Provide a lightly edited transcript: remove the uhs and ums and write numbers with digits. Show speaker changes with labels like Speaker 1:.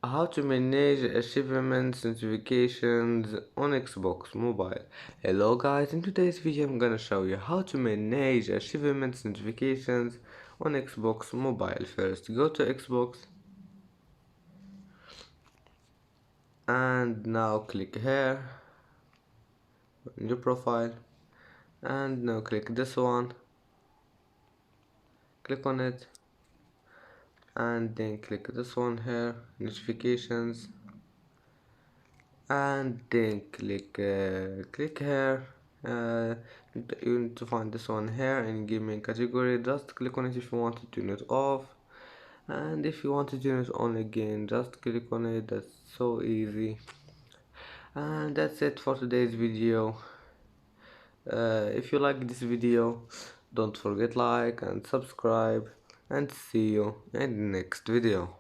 Speaker 1: How to manage achievements notifications on Xbox Mobile. Hello guys, in today's video I'm gonna show you how to manage achievements notifications on Xbox Mobile. First go to Xbox and now click here on your profile and now click this one, click on it and then click this one here, notifications, and then click here. You need to find this one here in gaming category. Just click on it if you want to turn it off, and if you want to turn it on again, just click on it. That's so easy. And that's it for today's video. If you like this video, don't forget like and subscribe, and see you in the next video.